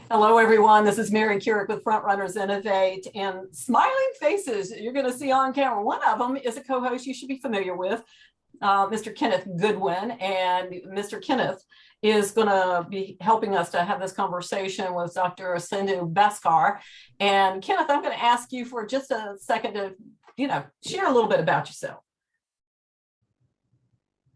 Hello, everyone. This is Mary Keurig with Frontrunners Innovate, and smiling faces you're going to see on camera. One of them is a co-host you should be familiar with, Mr. Kenneth Goodwin, and Mr. Kenneth is going to be helping us to have this conversation with Dr. Sindhu Bhaskar. And Kenneth, I'm going to ask you for just a second to, share a little bit about yourself.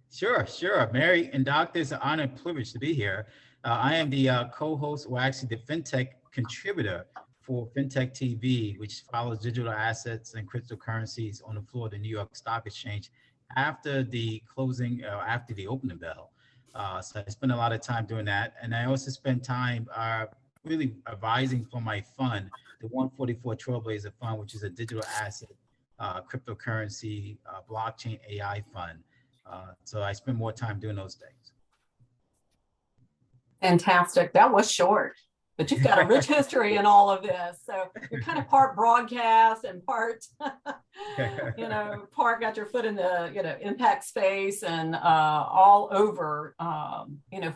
Sure. Mary and Doctor, it's an honor and privilege to be here. I am the co-host, or actually the Fintech contributor for Fintech TV, which follows digital assets and cryptocurrencies on the floor of the New York Stock Exchange after the closing, after the opening bell. So I spend a lot of time doing that. And I also spend time really advising for my fund, the 144 Trailblazer Fund, which is a digital asset, cryptocurrency, blockchain AI fund. So I spend more time doing those things. Fantastic. That was short, but you've got a rich history in all of this. So you're kind of part broadcast and part, part got your foot in the, impact space and all over,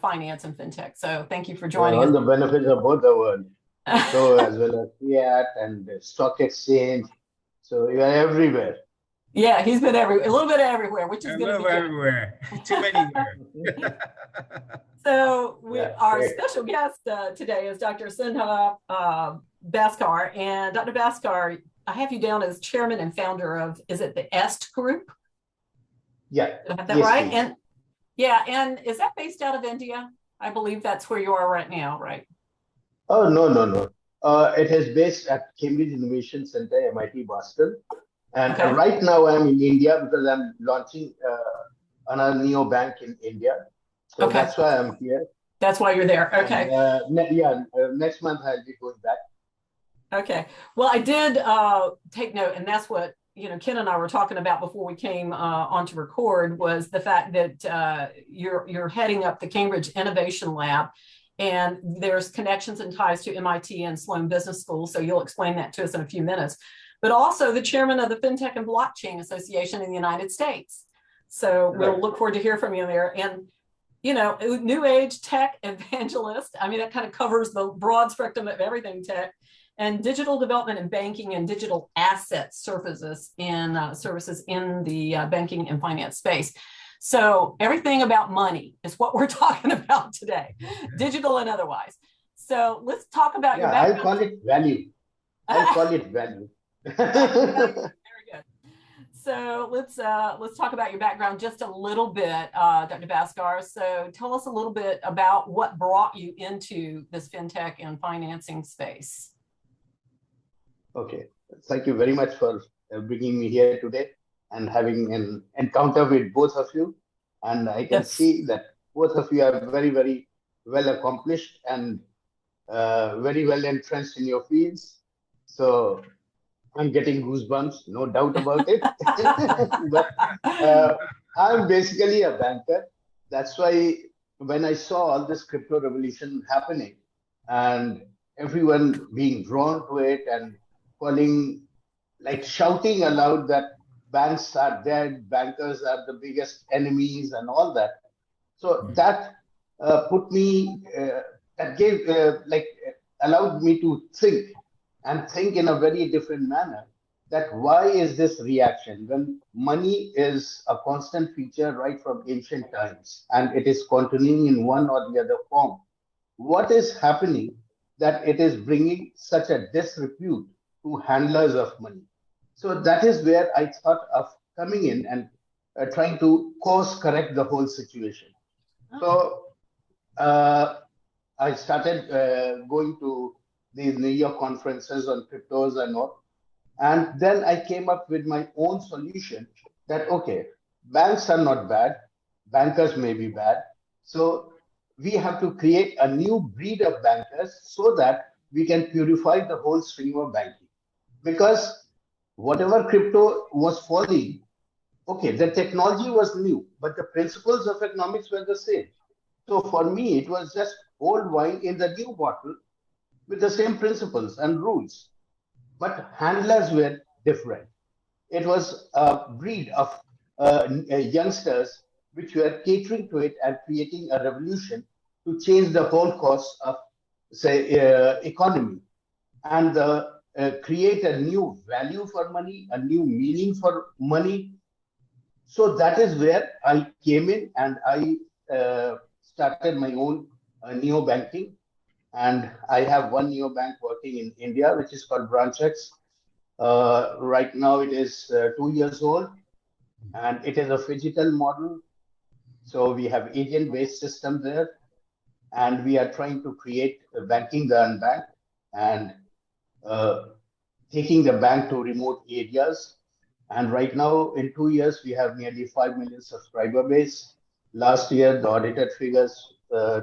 finance and fintech. So thank you for joining us. All the benefits of both the world. So as well as fiat and the stock exchange. So you are everywhere. Yeah, he's been a little bit everywhere, which is going to be everywhere. Too many. So our special guest today is Dr. Sindhu Bhaskar. And Dr. Bhaskar, I have you down as chairman and founder of, is it the EST Group? Yeah. Did I have that right? Please. And is that based out of India? I believe that's where you are right now, right? Oh, no. It is based at Cambridge Innovation Center, MIT Boston. And right now I'm in India because I'm launching another neobank in India. So that's why I'm here. That's why you're there. Okay. And, next month I'll be going back. Okay. Well, I did take note, and that's what, Ken and I were talking about before we came on to record, was the fact that you're heading up the Cambridge Innovation Lab, and there's connections and ties to MIT and Sloan Business School. So you'll explain that to us in a few minutes. But also the chairman of the Fintech and Blockchain Association in the United States. So we'll look forward to hear from you there. And, new age tech evangelist. I mean, that kind of covers the broad spectrum of everything tech, and digital development and banking and digital asset services in the banking and finance space. So everything about money is what we're talking about today, digital and otherwise. So let's talk about your background. I'll call it value. Very good. So let's talk about your background just a little bit, Dr. Bhaskar. So tell us a little bit about what brought you into this fintech and financing space. Okay, thank you very much for bringing me here today and having an encounter with both of you. And I can see that both of you are very, very well accomplished and very well entrenched in your fields. So I'm getting goosebumps, no doubt about it. But I'm basically a banker. That's why when I saw all this crypto revolution happening and everyone being drawn to it and shouting aloud that banks are dead, bankers are the biggest enemies and all that. So that allowed me to think in a very different manner, that why is this reaction when money is a constant feature right from ancient times and it is continuing in one or the other form? What is happening that it is bringing such a disrepute to handlers of money? So that is where I thought of coming in and trying to course correct the whole situation. So I started going to these New York conferences on cryptos and all. And then I came up with my own solution that, banks are not bad. Bankers may be bad. So we have to create a new breed of bankers so that we can purify the whole stream of banking. Because whatever crypto was falling, the technology was new, but the principles of economics were the same. So for me, it was just old wine in the new bottle with the same principles and rules. But handlers were different. It was a breed of youngsters which were catering to it and creating a revolution to change the whole course of, say, economy, and create a new value for money, a new meaning for money. So that is where I came in, and I started my own neo-banking. And I have one neobank working in India, which is called BranchX. Right now, it is 2 years old, and it is a phygital model. So we have agent-based system there, and we are trying to create banking the unbanked and taking the bank to remote areas. And right now, in 2 years, we have nearly 5 million subscriber base. Last year, the audited figures,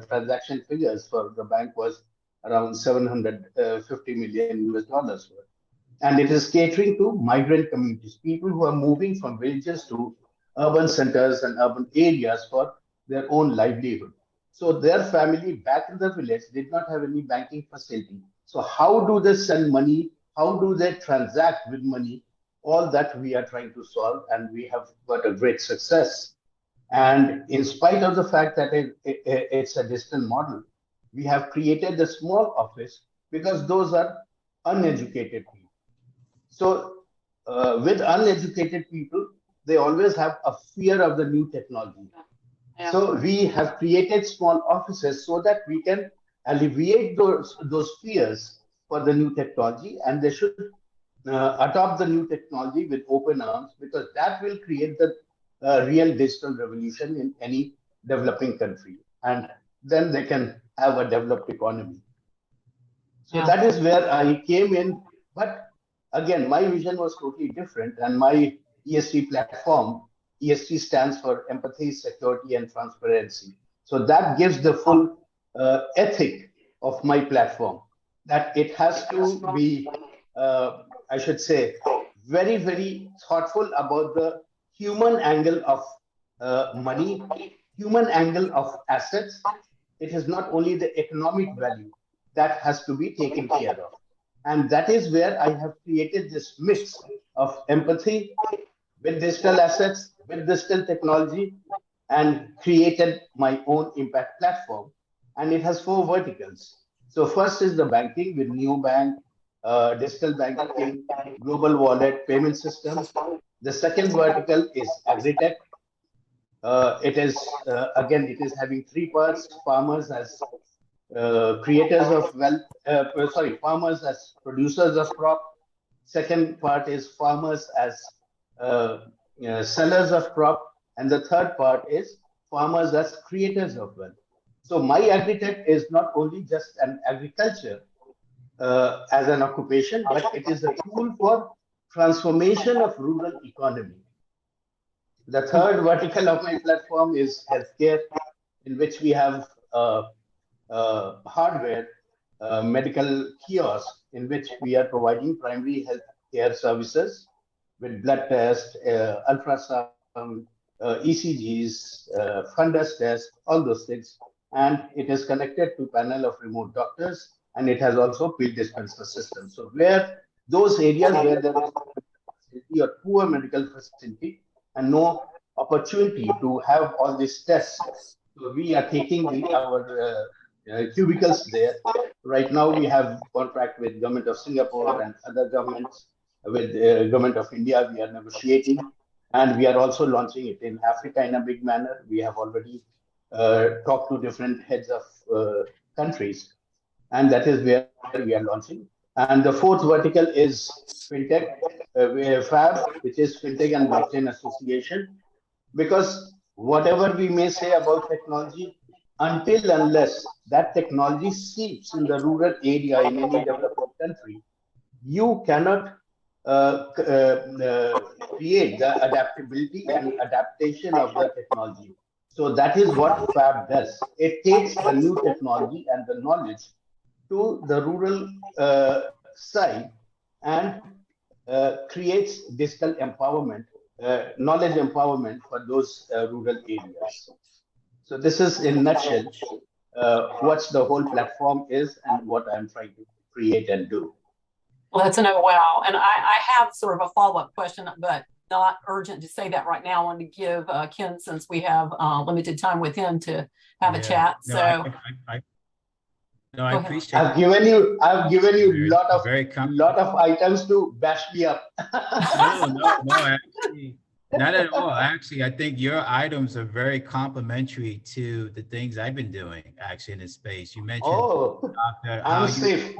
transaction figures for the bank was around 750 million US dollars worth. And it is catering to migrant communities, people who are moving from villages to urban centers and urban areas for their own livelihood. So their family back in the village did not have any banking facility. So how do they send money? How do they transact with money? All that we are trying to solve, and we have got a great success. And in spite of the fact that it's a distant model, we have created a small office because those are uneducated people. So with uneducated people, they always have a fear of the new technology. Yeah. So we have created small offices so that we can alleviate those fears for the new technology, and they should adopt the new technology with open arms, because that will create the real digital revolution in any developing country, and then they can have a developed economy. So that is where I came in. But again, my vision was totally different, and my ESG platform, ESG stands for empathy, security, and transparency. So that gives the full ethic of my platform, that it has to be, I should say, very, very thoughtful about the human angle of money, human angle of assets. It is not only the economic value that has to be taken care of. And that is where I have created this mix of empathy with digital assets, with digital technology, and created my own impact platform. And it has 4 verticals. So first is the banking with Neobank, digital banking, global wallet, payment systems. The second vertical is agri-tech. It is, again, it is having 3 parts: farmers as creators of wealth, farmers as producers of crop. Second part is farmers as sellers of crop. And the third part is farmers as creators of wealth. So my agri-tech is not only just an agriculture as an occupation, but it is a tool for transformation of rural economy. The third vertical of my platform is healthcare, in which we have hardware, medical kiosk, in which we are providing primary health care services with blood tests, ultrasound, ECGs, fundus tests, all those things. And it is connected to panel of remote doctors, and it has also pill dispenser system. So where those areas where there is a poor medical facility and no opportunity to have all these tests, so we are taking our cubicles there. Right now, we have contract with government of Singapore and other governments. With government of India, we are negotiating, and we are also launching it in Africa in a big manner. We have already talked to different heads of countries, and that is where we are launching. And the fourth vertical is Fintech, FAB, which is Fintech and Blockchain Association, because whatever we may say about technology, until unless that technology seeps in the rural area in any developing country, you cannot create the adaptability and adaptation of the technology. So that is what FAB does. It takes the new technology and the knowledge to the rural side and creates digital empowerment, knowledge empowerment for those rural areas. So this is in a nutshell what the whole platform is and what I'm trying to create and do. Well, that's wow. And I have sort of a follow-up question, but not urgent to say that right now. I wanted to give Ken, since we have limited time with him, to have a chat. No, So no, I go ahead. appreciate I've given you very lot of items to bash me up. No, actually, not at all. Actually, I think your items are very complementary to the things I've been doing actually in this space. You mentioned Oh, how I'm you, safe.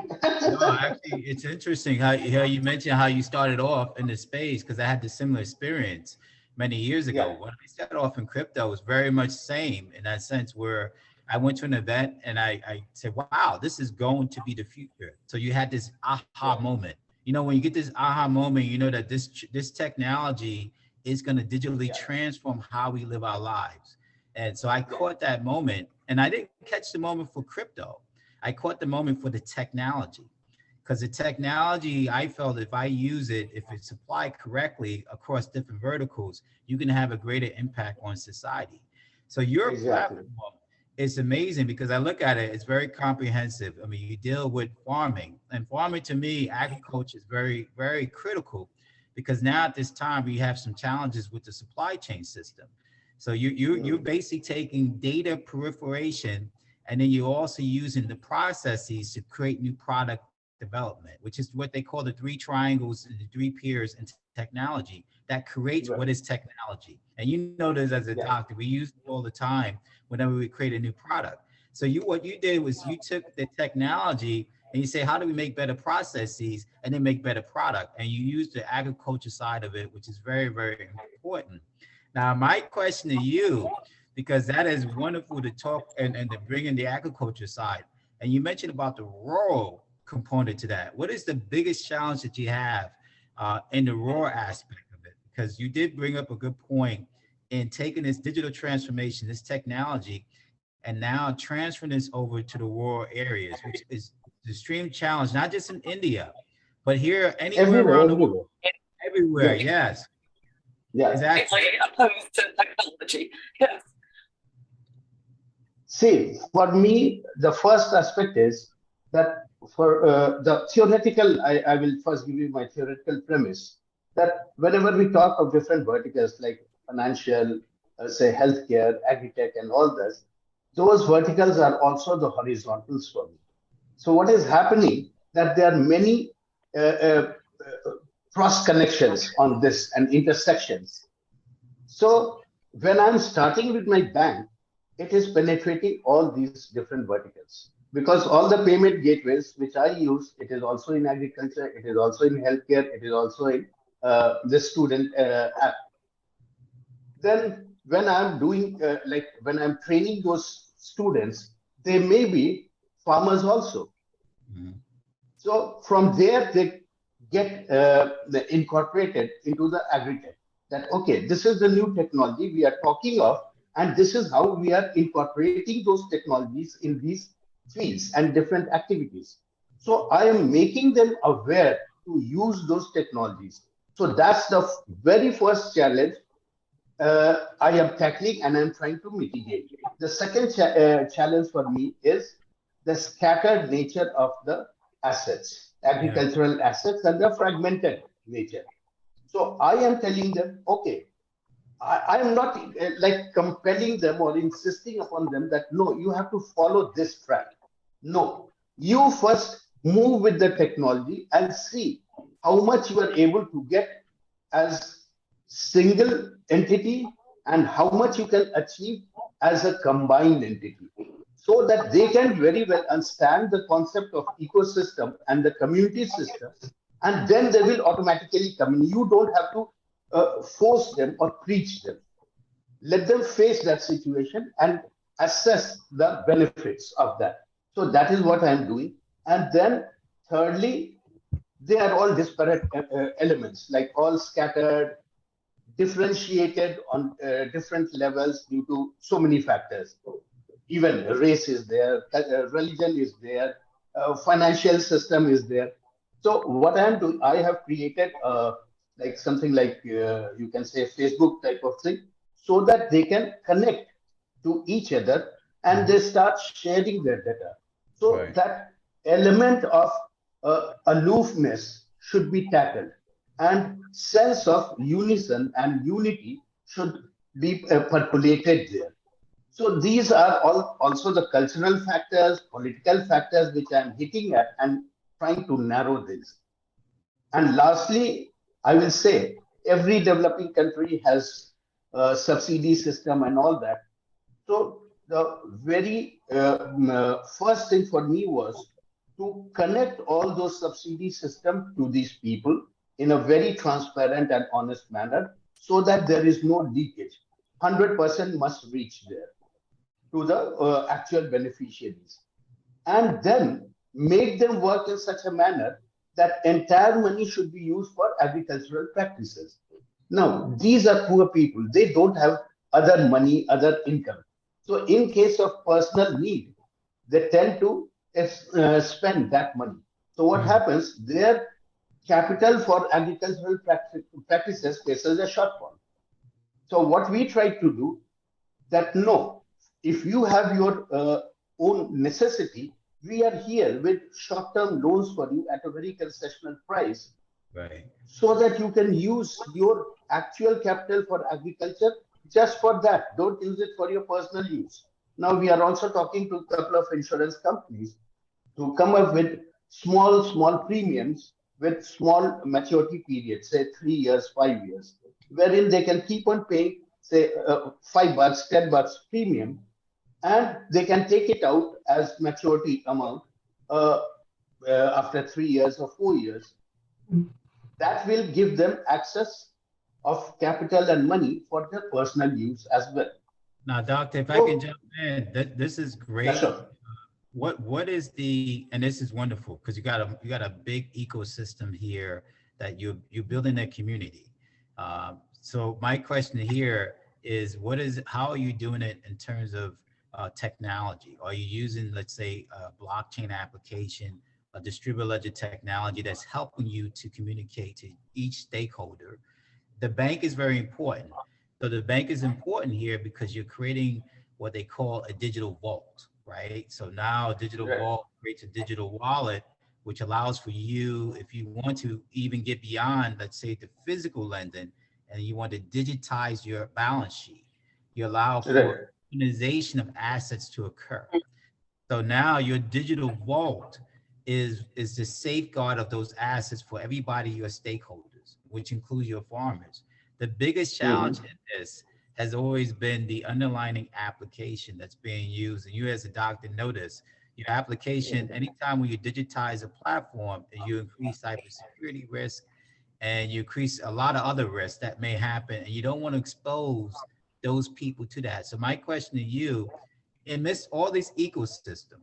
no, actually, it's interesting how you mentioned how you started off in the space, because I had the similar experience many years ago. Yeah, When I started off in crypto, it was very much same in that sense, where I went to an event and I said, wow, this is going to be the future. So you had this aha moment. You know, when you get this aha moment, you know that this technology is going to digitally transform how we live our lives. And so I caught that moment, and I didn't catch the moment for crypto. I caught the moment for the technology, because the technology, I felt if I use it, if it's applied correctly across different verticals, you can have a greater impact on society. So your exactly. platform is amazing, because I look at it, it's very comprehensive. I mean, you deal with farming, and farming, to me, agriculture is very, very critical, because now at this time we have some challenges with the supply chain system. So you're basically taking data proliferation, and then you're also using the processes to create new product development, which is what they call the three triangles and the three peers in technology that creates Right. what is technology. And you know this as a doctor, we use it all the time whenever we create a new product. So what you did was you took the technology and you say, how do we make better processes and then make better product? And you use the agriculture side of it, which is very, very important. Now, my question to you, because that is wonderful to talk and to bring in the agriculture side. And you mentioned about the rural component to that. What is the biggest challenge that you have in the rural aspect of it? Because you did bring up a good point in taking this digital transformation, this technology, and now transferring this over to the rural areas, which is an extreme challenge, not just in India, but here, anywhere Everywhere, around the world, everywhere. everywhere. Yes. Yes, Yeah. exactly. Opposed to technology. Yes. See, for me, the first aspect is that for the theoretical, I will first give you my theoretical premise that whenever we talk of different verticals like financial, say healthcare, agri-tech, and all this, those verticals are also the horizontals for me. So what is happening that there are many cross connections on this and intersections. So when I'm starting with my bank, it is penetrating all these different verticals because all the payment gateways which I use, it is also in agriculture, it is also in healthcare, it is also in the student app. Then when I'm doing when I'm training those students, they may be farmers also. Mhm. So from there they get incorporated into the agri-tech. That okay, this is the new technology we are talking of, and this is how we are incorporating those technologies in these fields and different activities. So I am making them aware to use those technologies. So that's the very first challenge I am tackling and I'm trying to mitigate. The second challenge for me is the scattered nature of the assets, Yeah. agricultural assets, and the fragmented nature. So I am telling them, okay, I am not like compelling them or insisting upon them that no, you have to follow this track. No, you first move with the technology and see how much you are able to get as single entity and how much you can achieve as a combined entity so that they can very well understand the concept of ecosystem and the community system, and then they will automatically come in. You don't have to force them or preach them. Let them face that situation and assess the benefits of that. So that is what I'm doing. And then thirdly, they are all disparate elements, like all scattered, differentiated on different levels due to so many factors. Even race is there, religion is there, financial system is there. So what I'm doing, I have created like something like you can say Facebook type of thing, so that they can connect to each other and they start sharing their data. So Right. that element of aloofness should be tackled. and sense of unison and unity should be percolated there. So these are all also the cultural factors, political factors which I'm hitting at and trying to narrow this. And lastly, I will say every developing country has a subsidy system and all that. So the very first thing for me was to connect all those subsidy systems to these people in a very transparent and honest manner so that there is no leakage. 100% must reach there to the actual beneficiaries, and then make them work in such a manner that entire money should be used for agricultural practices. Now, these are poor people. They don't have other money, other income. So in case of personal need, they tend to spend that money. So what happens? Their capital for agricultural practices faces a shortfall. So what we try to do that no, if you have your own necessity, we are here with short-term loans for you at a very concessional price, Right. so that you can use your actual capital for agriculture just for that. Don't use it for your personal use. Now we are also talking to a couple of insurance companies to come up with small premiums with small maturity periods, say 3 years, 5 years, wherein they can keep on paying, say, $5, $10 premium, and they can take it out as maturity amount uh, after 3 years or 4 years. That will give them access of capital and money for their personal use as well. Now, doctor, if I can So, jump in, this is yeah, great. sure. What is the, and this is wonderful because you got a big ecosystem here that you're building a community. So my question here is, how are you doing it in terms of technology? Are you using, let's say, a blockchain application, a distributed ledger technology that's helping you to communicate to each stakeholder? The bank is very important. So the bank is important here because you're creating what they call a digital vault, right? So now a digital Right. vault creates a digital wallet, which allows for you, if you want to even get beyond, let's say, the physical lending, and you want to digitize your balance sheet, you allow Right. for organization of assets to occur. So now your digital vault is the safeguard of those assets for everybody, your stakeholders, which includes your farmers. The biggest challenge in this has always been the underlying application that's being used. And you as a doctor notice your application, anytime when you digitize a platform, you increase cybersecurity risk and you increase a lot of other risks that may happen. And you don't want to expose those people to that. So my question to you, in this all this ecosystem,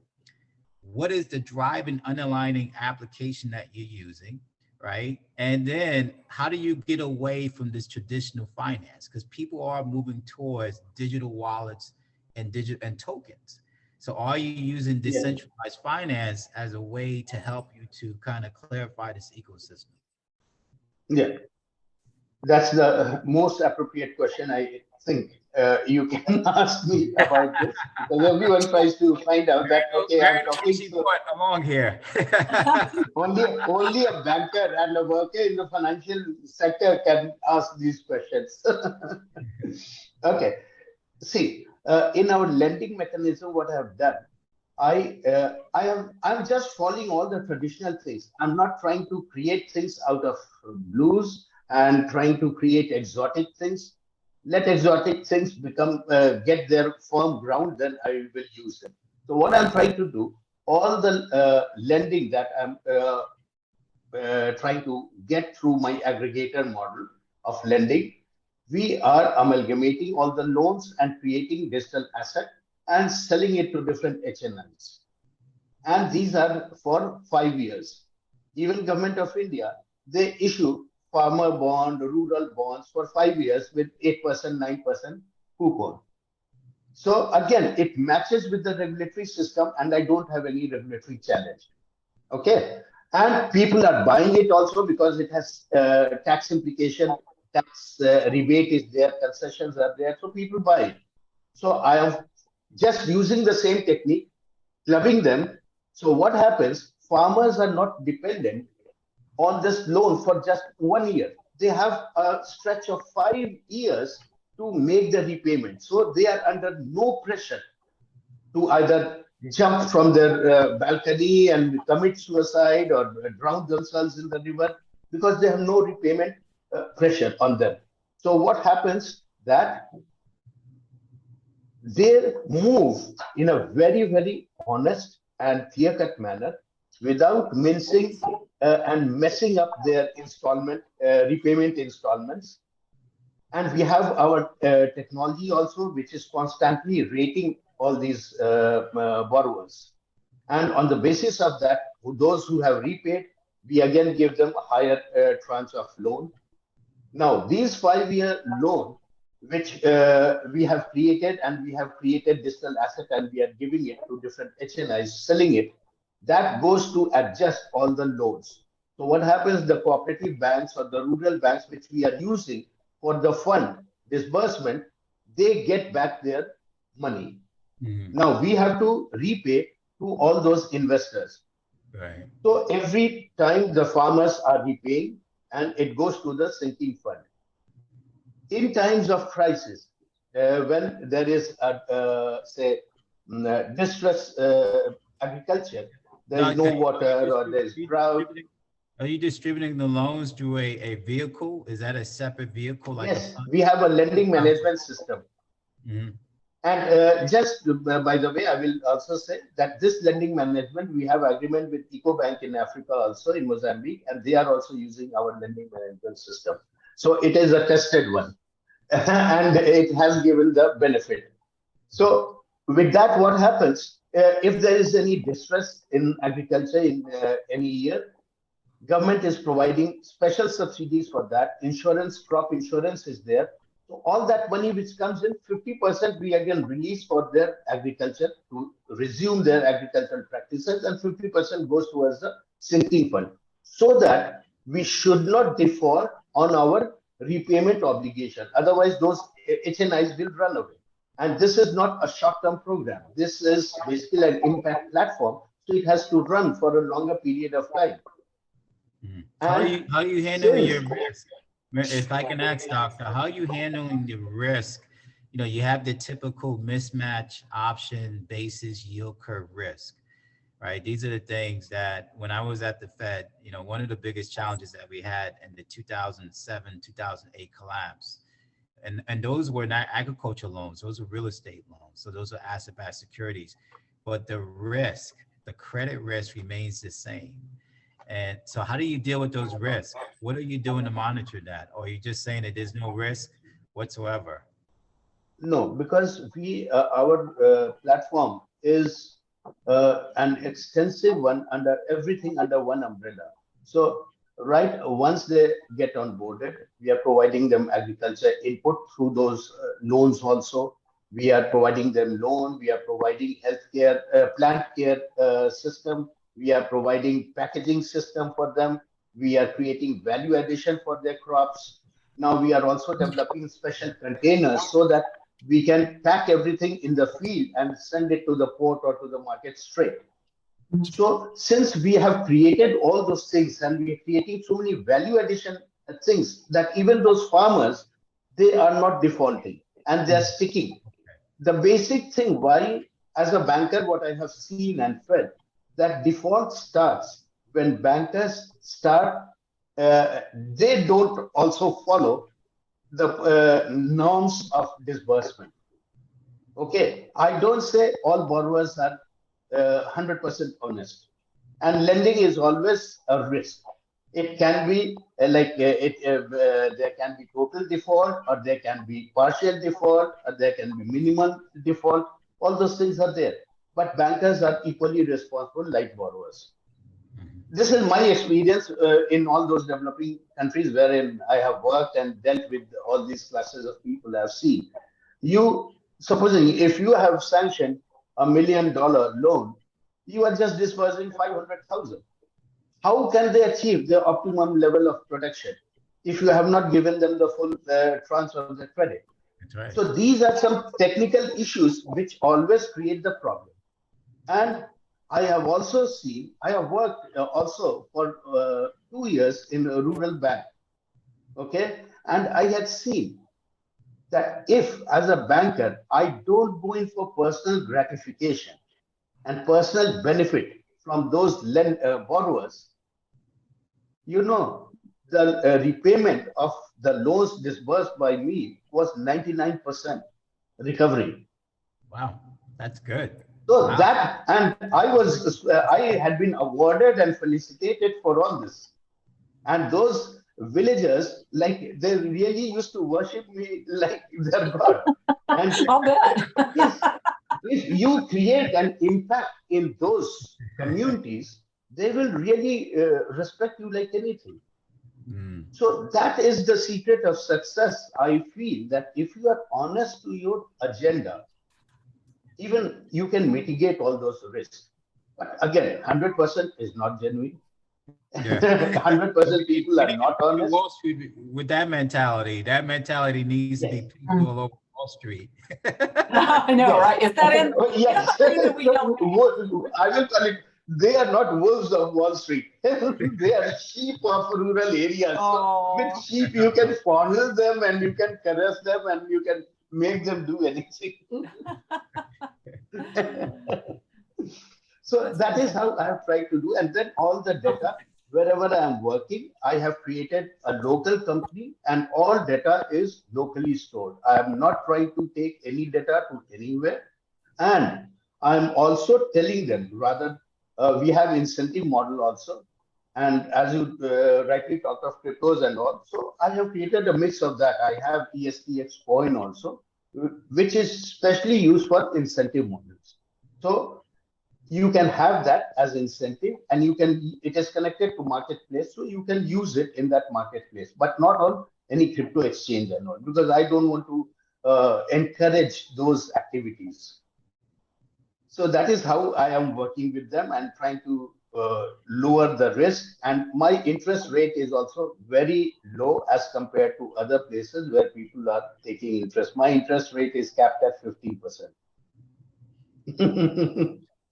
what is the driving underlying application that you're using, right? And then how do you get away from this traditional finance? Because people are moving towards digital wallets and tokens. So are you using decentralized finance as a way to help you to kind of clarify this ecosystem? Yeah, that's the most appropriate question I think you can ask me about this, because everyone tries to find out that, okay, Very I'm talking easy to point along here. only a banker and a worker in the financial sector can ask these questions. Okay, see, in our lending mechanism, what I have done, I'm just following all the traditional things. I'm not trying to create things out of blues and trying to create exotic things. Let exotic things become get their firm ground, then I will use them. So what I'm trying to do, all the lending that I'm trying to get through my aggregator model of lending, we are amalgamating all the loans and creating digital asset and selling it to different HNIs. And these are for 5 years. Even Government of India, they issue farmer bond, rural bonds for 5 years with 8%, 9% coupon. So again, it matches with the regulatory system and I don't have any regulatory challenge. Okay. And people are buying it also because it has tax implication, tax rebate is there, concessions are there. So people buy it. So I am just using the same technique, clubbing them. So what happens? Farmers are not dependent on this loan for just 1 year. They have a stretch of 5 years to make the repayment. So they are under no pressure to either jump from their balcony and commit suicide or drown themselves in the river, because they have no repayment pressure on them. So what happens that they move in a very, very honest and clear-cut manner without mincing and messing up their repayment installments. And we have our technology also, which is constantly rating all these borrowers. And on the basis of that, those who have repaid, we again give them a higher tranche of loan. Now, these 5-year loan, which we have created, and we have created digital asset, and we are giving it to different HNIs, selling it, that goes to adjust all the loans. So what happens, the cooperative banks or the rural banks, which we are using for the fund disbursement, they get back their money. Now we have to repay to all those investors. Right. So every time the farmers are repaying, and it goes to the sinking fund. In times of crisis, when there is distress agriculture, there is no water or there is drought. Are you distributing the loans through a vehicle? Is that a separate vehicle? Like yes, we have a lending management system. And just by the way, I will also say that this lending management, we have agreement with EcoBank in Africa, also in Mozambique, and they are also using our lending management system. So it is a tested one, and it has given the benefit. So with that, what happens, if there is any distress in agriculture in any year, government is providing special subsidies for that. Insurance, crop insurance is there. So all that money which comes in, 50% we again release for their agriculture to resume their agricultural practices, and 50% goes towards the sinking fund, so that we should not default on our repayment obligation. Otherwise, those HNIs will run away. And this is not a short-term program. This is basically an impact platform. So it has to run for a longer period of time. How are you handling your risk? If I can ask, Doctor, how are you handling the risk? You know, you have the typical mismatch option basis yield curve risk, right? These are the things that when I was at the Fed, you know, one of the biggest challenges that we had in the 2007, 2008 collapse, and those were not agricultural loans, those were real estate loans. So those are asset-backed securities, but the risk, the credit risk remains the same. And so how do you deal with those risks? What are you doing to monitor that? Or are you just saying that there's no risk whatsoever? No, because our platform is an extensive one, under everything under one umbrella. So once they get onboarded, we are providing them agriculture input through those loans also. We are providing them loan. We are providing healthcare, plant care system. We are providing packaging system for them. We are creating value addition for their crops. Now we are also developing special containers so that we can pack everything in the field and send it to the port or to the market straight. So since we have created all those things, and we are creating so many value addition things, that even those farmers, they are not defaulting and they are sticking. The basic thing why, as a banker, what I have seen and felt, that default starts when bankers start, they don't also follow the norms of disbursement. Okay, I don't say all borrowers are 100% honest, and lending is always a risk. It can be there can be total default, or there can be partial default, or there can be minimal default. All those things are there. But bankers are equally responsible like borrowers. This is my experience in all those developing countries wherein I have worked and dealt with all these classes of people I have seen. Supposing if you have sanctioned $1 million loan, you are just disbursing 500,000. How can they achieve the optimum level of protection if you have not given them the full transfer of the credit? That's right. So these are some technical issues which always create the problem. And I have also seen, I have worked also for 2 years in a rural bank. Okay. And I had seen that if, as a banker, I don't go in for personal gratification and personal benefit from those borrowers, you know, the repayment of the loans disbursed by me was 99% recovery. Wow, that's good. So Wow. that, and I had been awarded and felicitated for all this. And those villagers, like, they really used to worship me like their god. And I'll bet. if you create an impact in those communities, they will really respect you like anything. So that is the secret of success. I feel that if you are honest to your agenda, even you can mitigate all those risks. But again, 100% is not genuine. Yeah. 100% people are not honest. Wall Street with that mentality. That mentality needs to be people all over Wall Street. I know, right? Is that in? Yes. That we don't I will call it. They are not wolves of Wall Street. They are sheep of rural areas. So with sheep, you can fondle them and you can caress them and you can make them do anything. So that is how I have tried to do. And then all the data, wherever I am working, I have created a local company and all data is locally stored. I am not trying to take any data to anywhere. And I'm also telling them, rather, we have incentive model also. And as you rightly talked of cryptos and all, so I have created a mix of that. I have ESTX coin also, which is specially used for incentive models. So you can have that as incentive and it is connected to marketplace. So you can use it in that marketplace, but not on any crypto exchange and all, because I don't want to encourage those activities. So that is how I am working with them and trying to lower the risk. And my interest rate is also very low as compared to other places where people are taking interest. My interest rate is capped at 15%.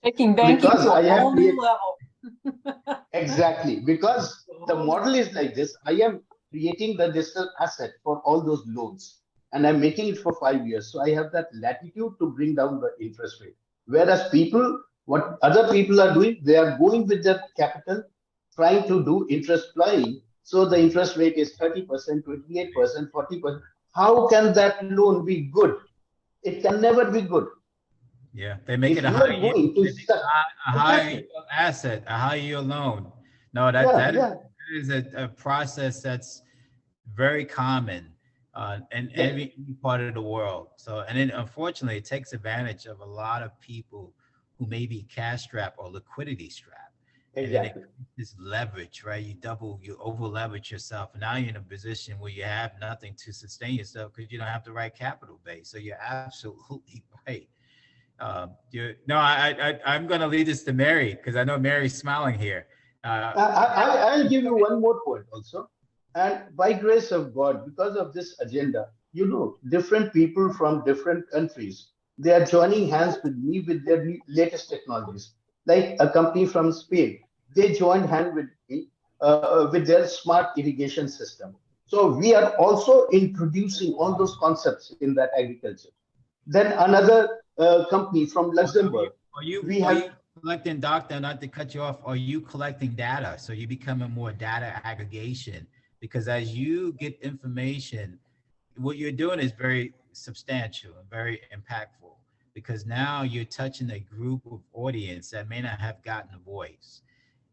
Taking banking to a whole new level. Exactly, because the model is like this. I am creating the digital asset for all those loans and I'm making it for 5 years. So I have that latitude to bring down the interest rate. Whereas what other people are doing, they are going with their capital, trying to do interest flying. So the interest rate is 30%, 28%, 40%. How can that loan be good? It can never be good. Yeah, they make it a high yield asset, a high yield loan. No, that is a process that's very common in every part of the world. So, and then unfortunately, it takes advantage of a lot of people who may be cash strapped or liquidity strapped. Exactly. And then this leverage, right? You over leverage yourself. And now you're in a position where you have nothing to sustain yourself because you don't have the right capital base. So you're absolutely right. I'm going to lead this to Mary because I know Mary's smiling here. I'll give you one more point also. And by grace of God, because of this agenda, different people from different countries, they are joining hands with me with their latest technologies. Like a company from Spain, they joined hand with me with their smart irrigation system. So we are also introducing all those concepts in that agriculture. Then another company from Luxembourg. Are you collecting, Doctor, not to cut you off, are you collecting data? So you're becoming more data aggregation, because as you get information, what you're doing is very substantial and very impactful, because now you're touching a group of audience that may not have gotten a voice.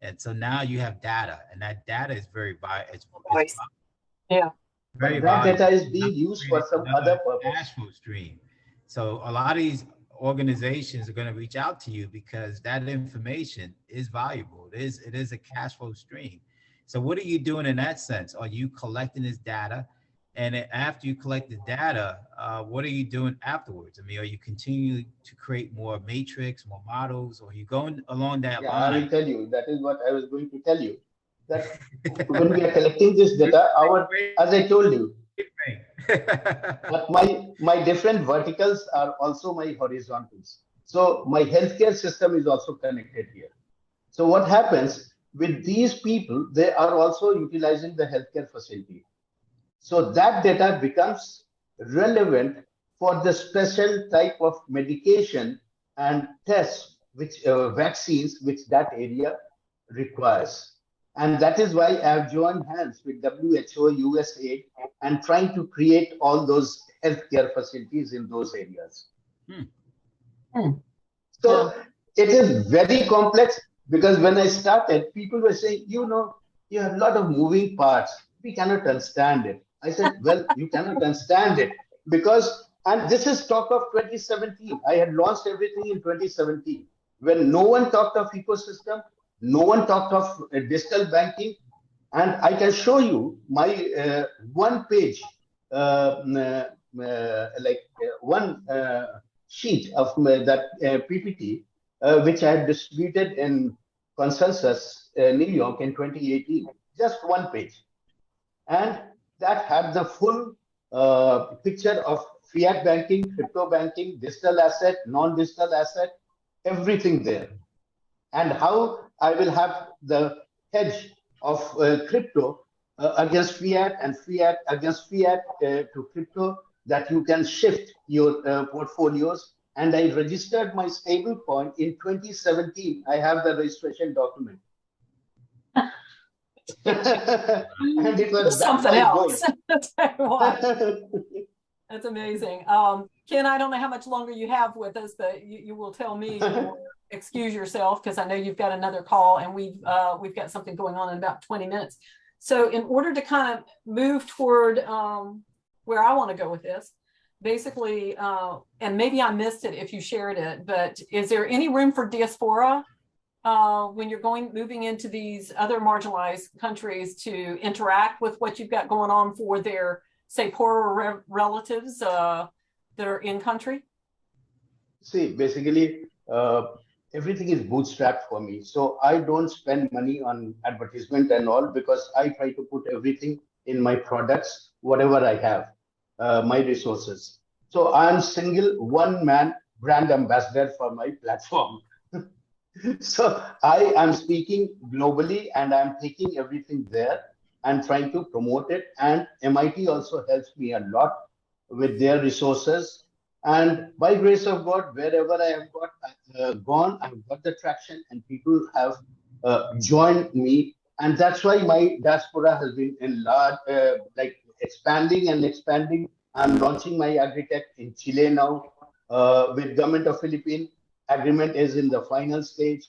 And so now you have data, and that data is very valuable. Very valuable. That data is being used for some other purpose. Cash flow stream. So a lot of these organizations are going to reach out to you because that information is valuable. It is a cash flow stream. So what are you doing in that sense? Are you collecting this data? And after you collect the data, what are you doing afterwards? I mean, are you continuing to create more matrix, more models, or are you going along that line? I will tell you. That is what I was going to tell you. That when we are collecting this data, as I told you, but my different verticals are also my horizontals. So my healthcare system is also connected here. So what happens, with these people, they are also utilizing the healthcare facility. So that data becomes relevant for the special type of medication and tests, which vaccines, which that area requires. And that is why I have joined hands with WHO, USAID, and trying to create all those healthcare facilities in those areas. So it is very complex, because when I started, people were saying, you have a lot of moving parts. We cannot understand it. I said, well, you cannot understand it because, and this is talk of 2017. I had launched everything in 2017 when no one talked of ecosystem, no one talked of digital banking. And I can show you my one page, one sheet of that PPT, which I had distributed in Consensus, New York in 2018, just one page. And that had the full picture of fiat banking, crypto banking, digital asset, non-digital asset, everything there. And how I will have the hedge of crypto against fiat and fiat against fiat to crypto, that you can shift your portfolios. And I registered my stablecoin in 2017. I have the registration document. And it was something else. That's amazing. Ken, I don't know how much longer you have with us, but you will tell me or excuse yourself, because I know you've got another call, and we've got something going on in about 20 minutes. So in order to kind of move toward where I want to go with this, basically, and maybe I missed it if you shared it, but is there any room for diaspora when you're moving into these other marginalized countries to interact with what you've got going on for their, say, poorer relatives that are in country? See, basically, everything is bootstrapped for me. So I don't spend money on advertisement and all, because I try to put everything in my products, whatever I have, my resources. So I'm single one-man brand ambassador for my platform. So I am speaking globally, and I'm taking everything there and trying to promote it. And MIT also helps me a lot with their resources. And by grace of God, wherever I have gone, I've got the traction, and people have joined me. And that's why my diaspora has been enlarged, like expanding and expanding. I'm launching my agri-tech in Chile now with government of Philippines. Agreement is in the final stage.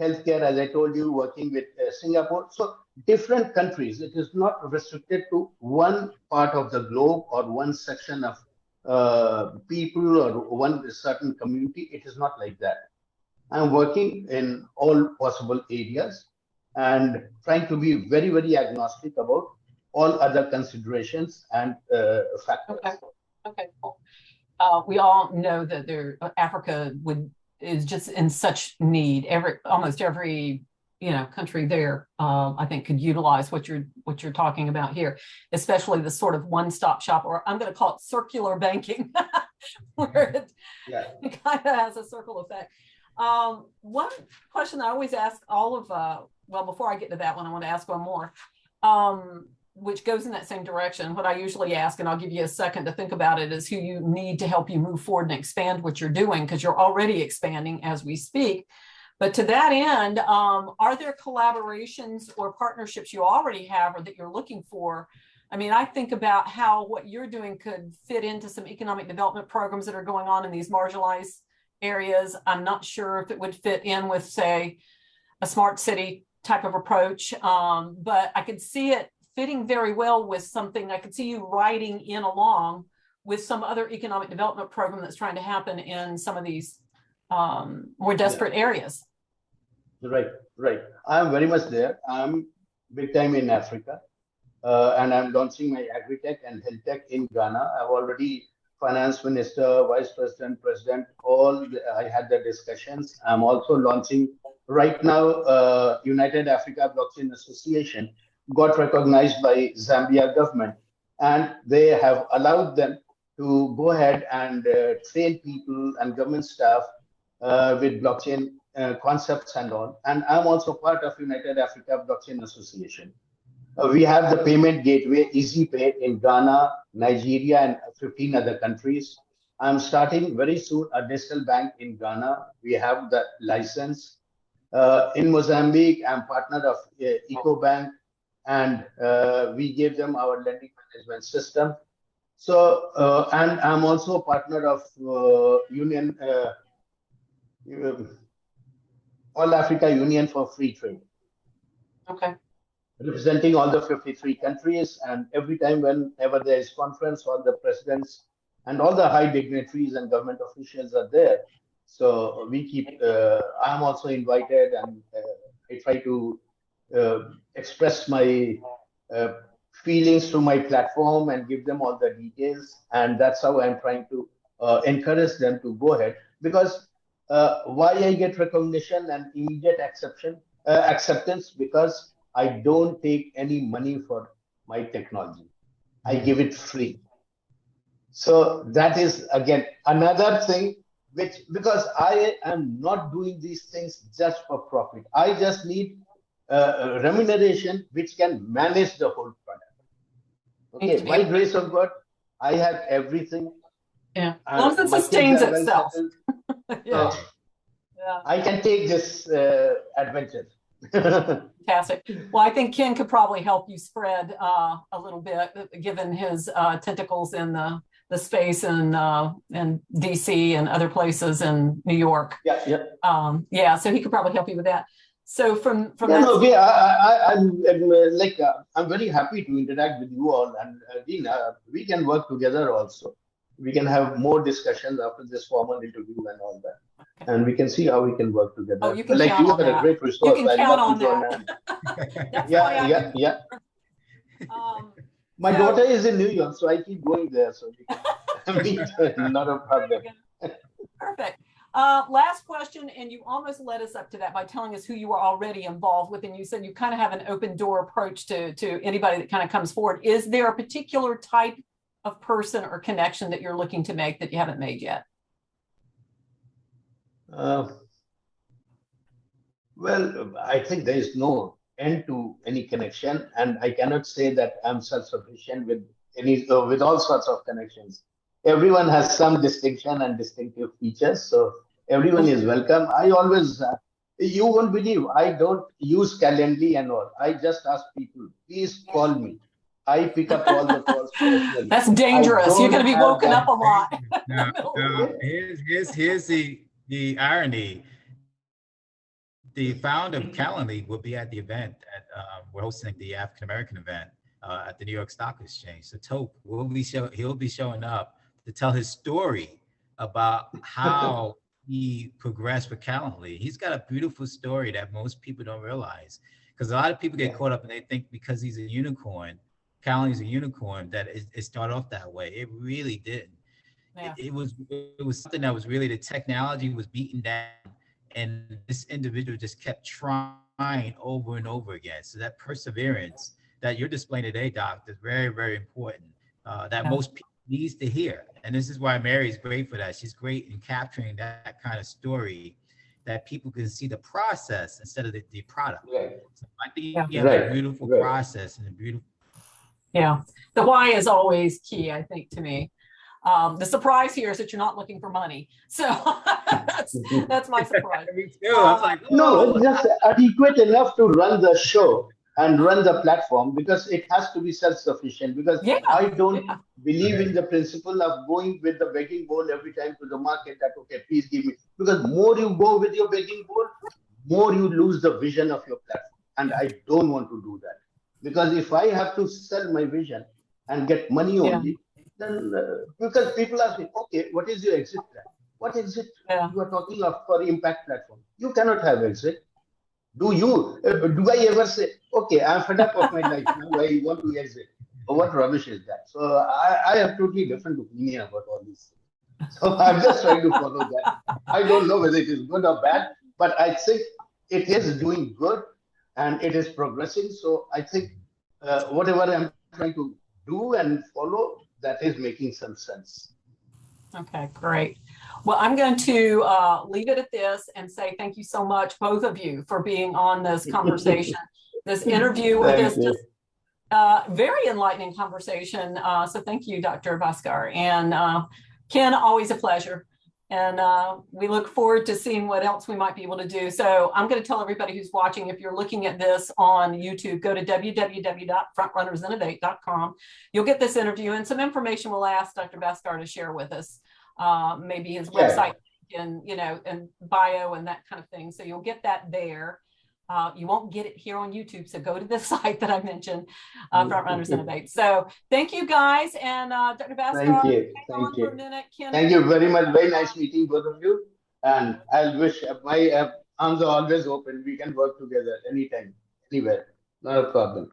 Healthcare, as I told you, working with Singapore. So different countries. It is not restricted to one part of the globe or one section of people or one certain community. It is not like that. I'm working in all possible areas and trying to be very, very agnostic about all other considerations and factors. Okay, cool. We all know that Africa is just in such need. Almost every country there, I think, could utilize what you're talking about here, especially the sort of one-stop shop, or I'm going to call it circular banking, where it kind of has a circle effect. One question I always ask all of, well, before I get to that one, I want to ask one more, which goes in that same direction. What I usually ask, and I'll give you a second to think about it, is who you need to help you move forward and expand what you're doing, because you're already expanding as we speak. But to that end, are there collaborations or partnerships you already have or that you're looking for? I mean, I think about how what you're doing could fit into some economic development programs that are going on in these marginalized areas. I'm not sure if it would fit in with, say, a smart city type of approach, but I could see it fitting very well with something. I could see you riding in along with some other economic development program that's trying to happen in some of these more desperate areas. Right. I'm very much there. I'm big time in Africa, and I'm launching my agri-tech and health tech in Ghana. I've already finance minister, vice president, I had the discussions. I'm also launching right now, United Africa Blockchain Association got recognized by Zambia government, and they have allowed them to go ahead and train people and government staff with blockchain concepts and all. And I'm also part of United Africa Blockchain Association. We have the payment gateway EasyPay in Ghana, Nigeria, and 15 other countries. I'm starting very soon a digital bank in Ghana. We have the license. In Mozambique, I'm partner of EcoBank, and we gave them our lending management system. So, and I'm also a partner of All Africa Union for Free Trade. Okay. Representing all the 53 countries, and every time whenever there is conference, all the presidents and all the high dignitaries and government officials are there. So we keep, I'm also invited, and I try to express my feelings through my platform and give them all the details. And that's how I'm trying to encourage them to go ahead. Because why I get recognition and immediate acceptance, because I don't take any money for my technology. I give it free. So that is, again, another thing which, because I am not doing these things just for profit. I just need remuneration which can manage the whole product. Okay, by grace of God, I have everything. Yeah, as long as it sustains itself. Yeah. I can take this adventure. Fantastic. Well, I think Ken could probably help you spread a little bit, given his tentacles in the space in DC and other places in New York. Yeah. So he could probably help you with that. So from that. Okay. I'm very happy to interact with you all, and Dean, we can work together also. We can have more discussions after this formal interview and all that. Okay. And we can see how we can work together. Oh, you can count on that. A great resource. You can count on that. Yeah. My daughter is in New York, so I keep going there. So we can meet. Not a problem. Perfect. Last question, and you almost led us up to that by telling us who you are already involved with, and you said you kind of have an open door approach to anybody that kind of comes forward. Is there a particular type of person or connection that you're looking to make that you haven't made yet? Well, I think there is no end to any connection, and I cannot say that I'm self-sufficient with all sorts of connections. Everyone has some distinction and distinctive features, so everyone is welcome. I always, you won't believe, I don't use Calendly and all. I just ask people, please call me. I pick up all the calls personally. That's dangerous. You're going to be woken up a lot. Here's the irony. The founder of Calendly will be at the event we're hosting the African American event at the New York Stock Exchange. So Tope he'll be showing up to tell his story about how he progressed with Calendly. He's got a beautiful story that most people don't realize, because a lot of people get caught up and they think because he's a unicorn, Calendly's a unicorn, that it started off that way. It really didn't. Yeah. It was something that was really, the technology was beaten down, and this individual just kept trying over and over again. So that perseverance that you're displaying today, Doc, is very, very important. That most people needs to hear. And this is why Mary's great for that. She's great in capturing that kind of story, that people can see the process instead of the product. Right. So I think you have a beautiful process and a beautiful. Yeah, the why is always key, I think, to me. The surprise here is that you're not looking for money. So that's my surprise. Me too. I was like, no, it's just adequate enough to run the show and run the platform, because it has to be self-sufficient. Because I don't believe in the principle of going with the begging bowl every time to the market that, okay, please give me. Because more you go with your begging bowl, more you lose the vision of your platform. And I don't want to do that. Because if I have to sell my vision and get money only, then because people ask me, okay, what is your exit plan? What exit you are talking of for impact platform? You cannot have exit. Do you? Do I ever say, okay, I'm fed up of my life, now I want to exit? Or what rubbish is that? So I have totally different opinion about all these things. So I'm just trying to follow that. I don't know whether it is good or bad, but I think it is doing good and it is progressing. So I think whatever I'm trying to do and follow, that is making some sense. Okay, great. Well, I'm going to leave it at this and say thank you so much, both of you, for being on this conversation, this interview, or Thank this you. just very enlightening conversation. So thank you, Dr. Bhaskar. And Ken, always a pleasure. And we look forward to seeing what else we might be able to do. So I'm going to tell everybody who's watching, if you're looking at this on YouTube, go to www.frontrunnersinnovate.com. You'll get this interview and some information we'll ask Dr. Bhaskar to share with us. Maybe his website and, and bio and that kind of thing. So you'll get that there. You won't get it here on YouTube. So go to the site that I mentioned, Frontrunners Innovate. So thank you guys. And Dr. Bhaskar, Thank you. hang Thank on for a you. minute. Ken, Thank you very much. Very nice meeting both of you. And I'll wish my arms are always open. We can work together anytime, anywhere. Not a problem.